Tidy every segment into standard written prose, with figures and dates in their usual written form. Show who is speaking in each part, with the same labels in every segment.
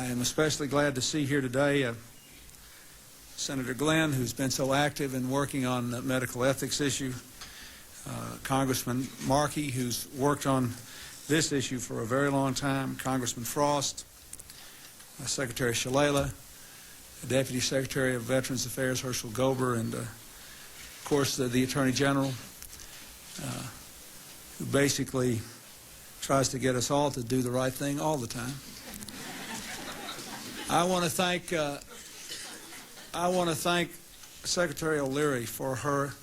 Speaker 1: I am especially glad to see here today Senator Glenn, who's been so active in working on the medical ethics issue, Congressman Markey, who's worked on this issue for a very long time, Congressman Frost, Secretary Shalala, Deputy Secretary of Veterans Affairs Herschel Gober, and of course the Attorney General, who basically tries to get us all to do the right thing all the time. I want to thank Secretary O'Leary for her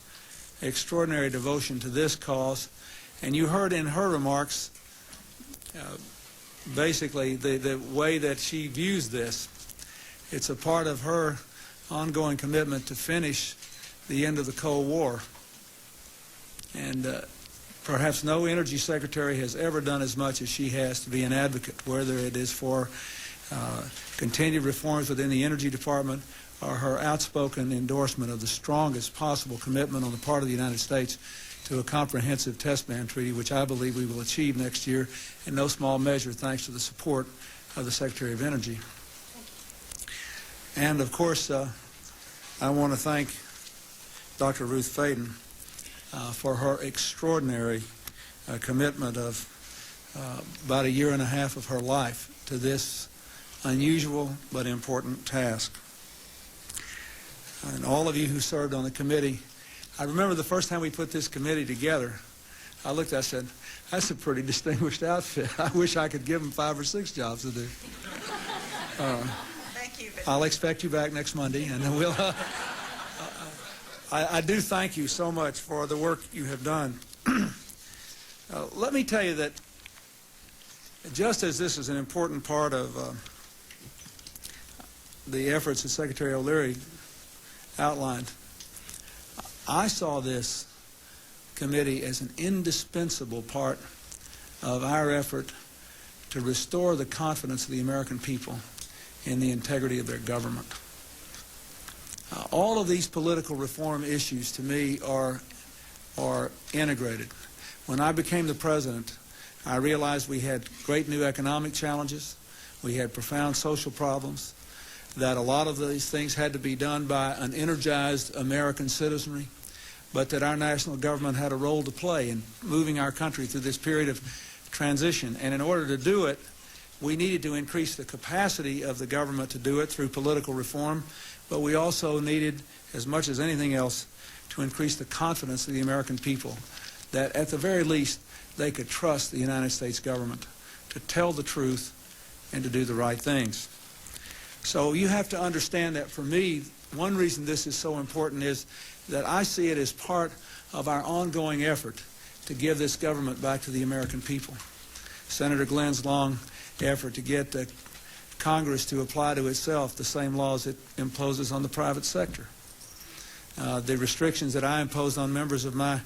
Speaker 1: extraordinary devotion to this cause, and you heard in her remarks basically the way that she views this. It's a part of her ongoing commitment to finish the end of the Cold War. And perhaps no energy secretary has ever done as much as she has to be an advocate, whether it is for continued reforms within the Energy Department or her outspoken endorsement of the strongest possible commitment on the part of the United States to a comprehensive test ban treaty, which I believe we will achieve next year, in no small measure thanks to the support of the Secretary of Energy. And of course, I want to thank Dr. Ruth Faden for her extraordinary commitment of about 1.5 years of her life to this unusual but important task. And all of you who served on the committee, I remember the first time we put this committee together, I looked, I said, that's a pretty distinguished outfit. I wish I could give them 5 or 6 jobs to do.
Speaker 2: Thank you.
Speaker 1: I'll expect you back next Monday, and then we'll... I do thank you so much for the work you have done. Let me tell you that just as this is an important part of the efforts that Secretary O'Leary outlined, I saw this committee as an indispensable part of our effort to restore the confidence of the American people in the integrity of their government. All of these political reform issues, to me, are integrated. When I became the president, I realized we had great new economic challenges, we had profound social problems, that a lot of these things had to be done by an energized American citizenry, but that our national government had a role to play in moving our country through this period of transition. And in order to do it, we needed to increase the capacity of the government to do it through political reform, but we also needed, as much as anything else, to increase the confidence of the American people, that at the very least they could trust the United States government to tell the truth and to do the right things. So you have to understand that for me, one reason this is so important is that I see it as part of our ongoing effort to give this government back to the American people. Senator Glenn's long effort to get Congress to apply to itself the same laws it imposes on the private sector. The restrictions that I imposed on members of my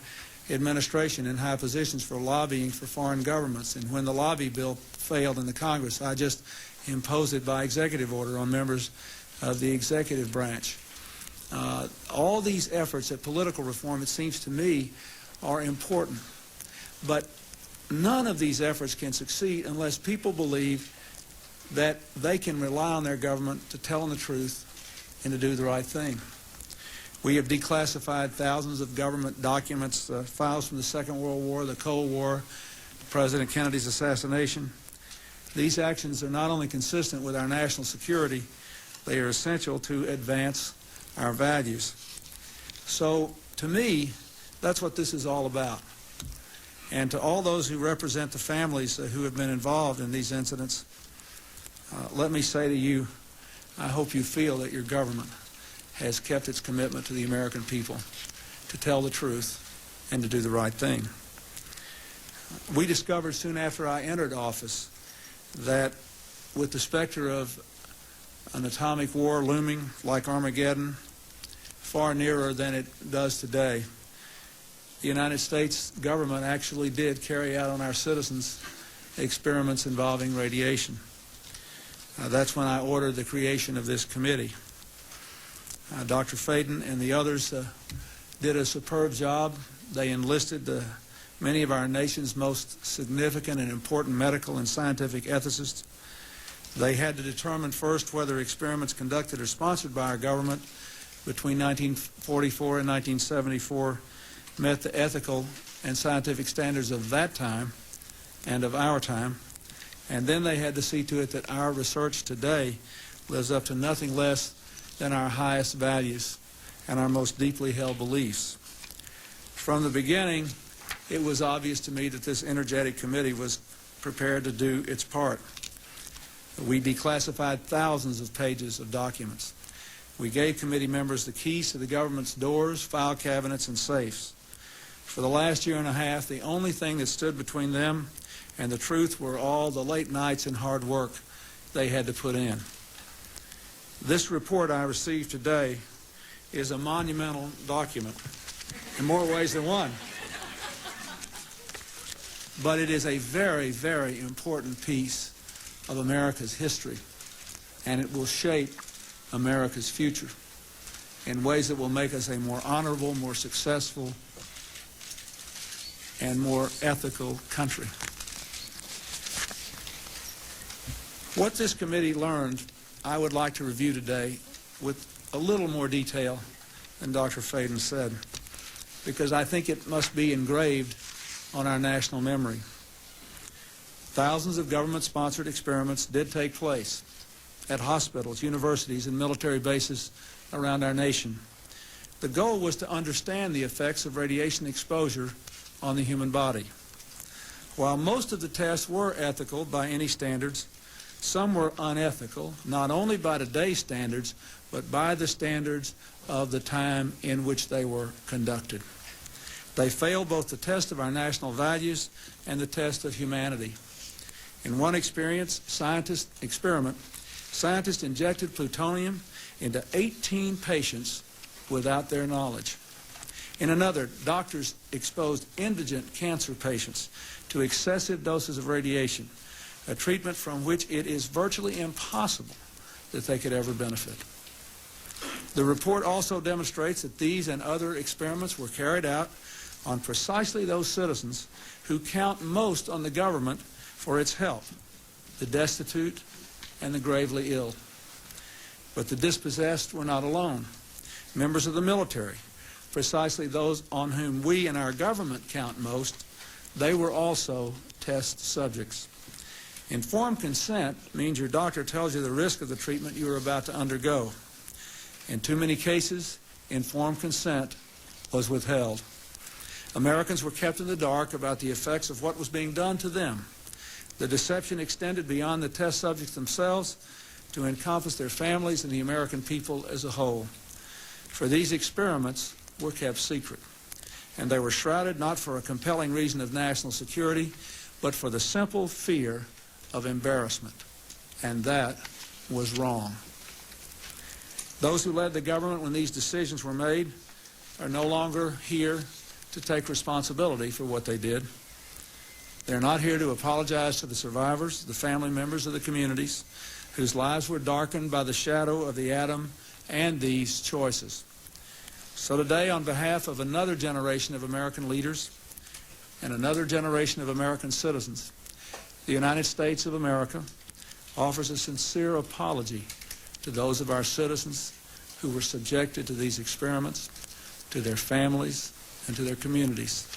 Speaker 1: administration in high positions for lobbying for foreign governments, and when the lobby bill failed in the Congress, I just imposed it by executive order on members of the executive branch. All these efforts at political reform, it seems to me, are important, but none of these efforts can succeed unless people believe that they can rely on their government to tell them the truth and to do the right thing. We have declassified thousands of government documents, files from the Second World War, the Cold War, President Kennedy's assassination. These actions are not only consistent with our national security, they are essential to advance our values. So, to me, that's what this is all about. And to all those who represent the families who have been involved in these incidents, let me say to you, I hope you feel that your government has kept its commitment to the American people to tell the truth and to do the right thing. We discovered soon after I entered office that with the specter of an atomic war looming like Armageddon, far nearer than it does today, the United States government actually did carry out on our citizens experiments involving radiation. That's when I ordered the creation of this committee. Dr. Faden and the others did a superb job. They enlisted many of our nation's most significant and important medical and scientific ethicists. They had to determine first whether experiments conducted or sponsored by our government between 1944 and 1974 met the ethical and scientific standards of that time and of our time, and then they had to see to it that our research today lives up to nothing less than our highest values and our most deeply held beliefs. From the beginning, it was obvious to me that this energetic committee was prepared to do its part. We declassified thousands of pages of documents. We gave committee members the keys to the government's doors, file cabinets, and safes. For the last year and a half, the only thing that stood between them and the truth were all the late nights and hard work they had to put in. This report I received today is a monumental document in more ways than one. But it is a very, very important piece of America's history, and it will shape America's future in ways that will make us a more honorable, more successful, and more ethical country. What this committee learned, I would like to review today with a little more detail than Dr. Faden said, because I think it must be engraved on our national memory. Thousands of government-sponsored experiments did take place at hospitals, universities, and military bases around our nation. The goal was to understand the effects of radiation exposure on the human body. While most of the tests were ethical by any standards, some were unethical, not only by today's standards, but by the standards of the time in which they were conducted. They failed both the test of our national values and the test of humanity. In one scientist injected plutonium into 18 patients without their knowledge. In another, doctors exposed indigent cancer patients to excessive doses of radiation, a treatment from which it is virtually impossible that they could ever benefit. The report also demonstrates that these and other experiments were carried out on precisely those citizens who count most on the government for its help, the destitute and the gravely ill. But the dispossessed were not alone. Members of the military, precisely those on whom we and our government count most, they were also test subjects. Informed consent means your doctor tells you the risk of the treatment you are about to undergo. In too many cases, informed consent was withheld. Americans were kept in the dark about the effects of what was being done to them. The deception extended beyond the test subjects themselves to encompass their families and the American people as a whole. For these experiments were kept secret, and they were shrouded not for a compelling reason of national security, but for the simple fear of embarrassment, and that was wrong. Those who led the government when these decisions were made are no longer here to take responsibility for what they did. They're not here to apologize to the survivors, the family members of the communities whose lives were darkened by the shadow of the atom and these choices. So today, on behalf of another generation of American leaders and another generation of American citizens, the United States of America offers a sincere apology to those of our citizens who were subjected to these experiments, to their families, and to their communities.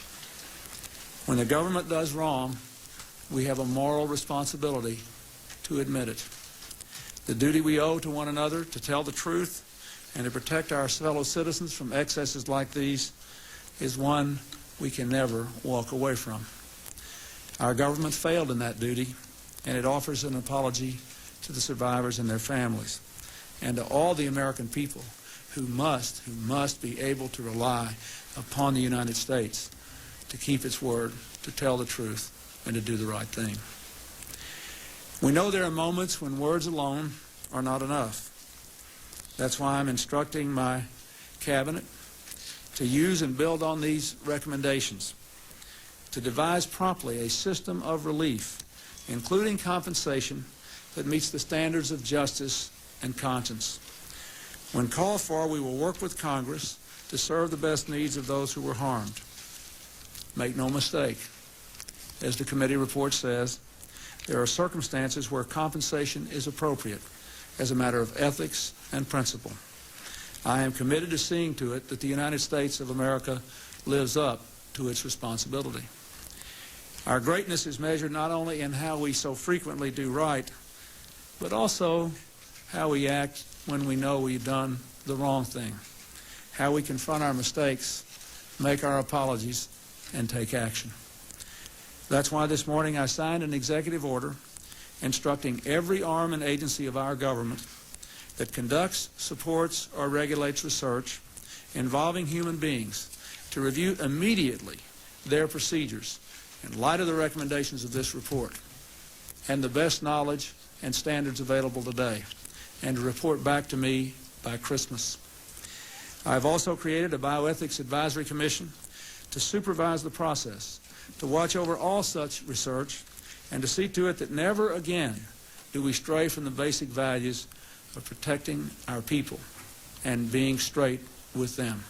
Speaker 1: When the government does wrong, we have a moral responsibility to admit it. The duty we owe to one another to tell the truth and to protect our fellow citizens from excesses like these is one we can never walk away from. Our government failed in that duty, and it offers an apology to the survivors and their families, and to all the American people who must be able to rely upon the United States to keep its word, to tell the truth, and to do the right thing. We know there are moments when words alone are not enough. That's why I'm instructing my cabinet to use and build on these recommendations, to devise promptly a system of relief, including compensation, that meets the standards of justice and conscience. When called for, we will work with Congress to serve the best needs of those who were harmed. Make no mistake, as the committee report says, there are circumstances where compensation is appropriate as a matter of ethics and principle. I am committed to seeing to it that the United States of America lives up to its responsibility. Our greatness is measured not only in how we so frequently do right, but also how we act when we know we've done the wrong thing, how we confront our mistakes, make our apologies, and take action. That's why this morning I signed an executive order instructing every arm and agency of our government that conducts, supports, or regulates research involving human beings to review immediately their procedures in light of the recommendations of this report and the best knowledge and standards available today, and to report back to me by Christmas. I've also created a bioethics advisory commission to supervise the process, to watch over all such research, and to see to it that never again do we stray from the basic values of protecting our people and being straight with them.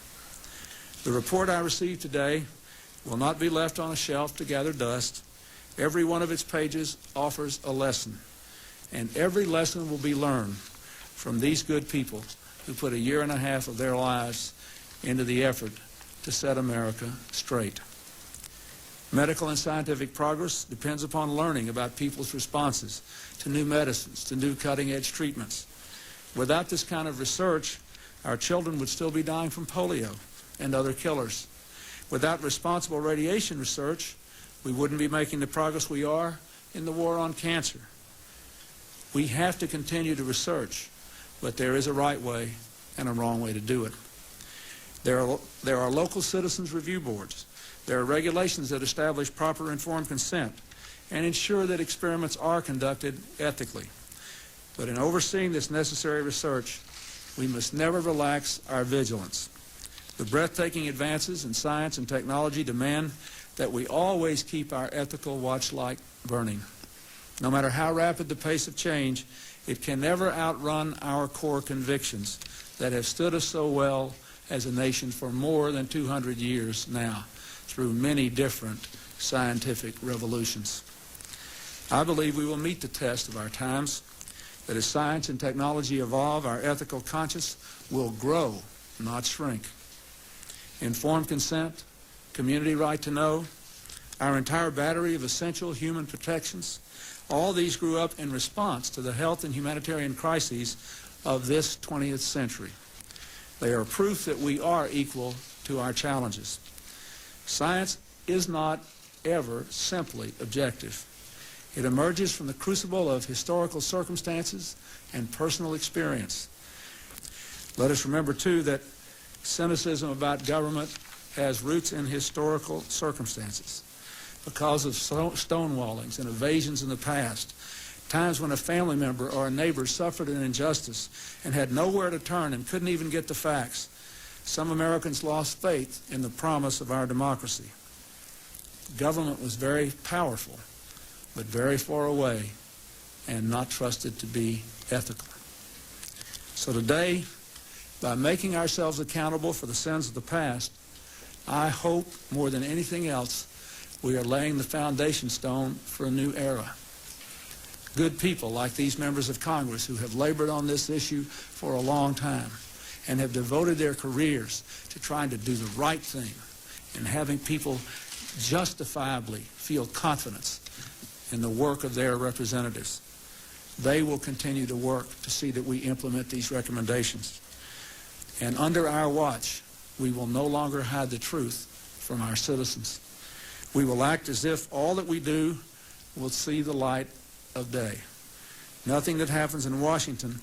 Speaker 1: The report I received today will not be left on a shelf to gather dust. Every one of its pages offers a lesson, and every lesson will be learned from these good people who put 1.5 years of their lives into the effort to set America straight. Medical and scientific progress depends upon learning about people's responses to new medicines, to new cutting-edge treatments. Without this kind of research, our children would still be dying from polio and other killers. Without responsible radiation research, we wouldn't be making the progress we are in the war on cancer. We have to continue to research, but there is a right way and a wrong way to do it. There are local citizens review boards. There are regulations that establish proper informed consent and ensure that experiments are conducted ethically. But in overseeing this necessary research, we must never relax our vigilance. The breathtaking advances in science and technology demand that we always keep our ethical watchlight burning. No matter how rapid the pace of change, it can never outrun our core convictions that have stood us so well as a nation for more than 200 years now, through many different scientific revolutions. I believe we will meet the test of our times, that as science and technology evolve, our ethical conscience will grow, not shrink. Informed consent, community right to know, our entire battery of essential human protections, all these grew up in response to the health and humanitarian crises of this 20th century. They are proof that we are equal to our challenges. Science is not ever simply objective. It emerges from the crucible of historical circumstances and personal experience. Let us remember, too, that cynicism about government has roots in historical circumstances. Because of stonewallings and evasions in the past, times when a family member or a neighbor suffered an injustice and had nowhere to turn and couldn't even get the facts, some Americans lost faith in the promise of our democracy. Government was very powerful, but very far away and not trusted to be ethical. So today, by making ourselves accountable for the sins of the past, I hope more than anything else, we are laying the foundation stone for a new era. Good people like these members of Congress who have labored on this issue for a long time and have devoted their careers to trying to do the right thing and having people justifiably feel confidence in the work of their representatives. They will continue to work to see that we implement these recommendations. And under our watch, we will no longer hide the truth from our citizens. We will act as if all that we do will see the light of day. Nothing that happens in Washington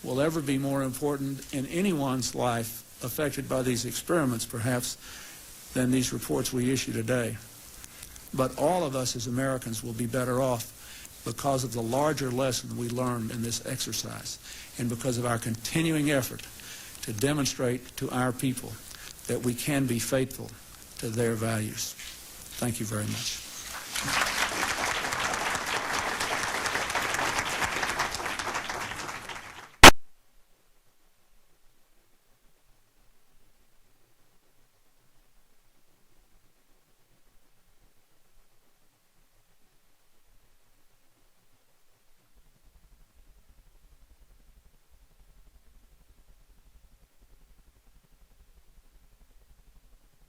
Speaker 1: will ever be more important in anyone's life affected by these experiments, perhaps, than these reports we issue today. But all of us as Americans will be better off because of the larger lesson we learned in this exercise and because of our continuing effort to demonstrate to our people that we can be faithful to their values. Thank you very much.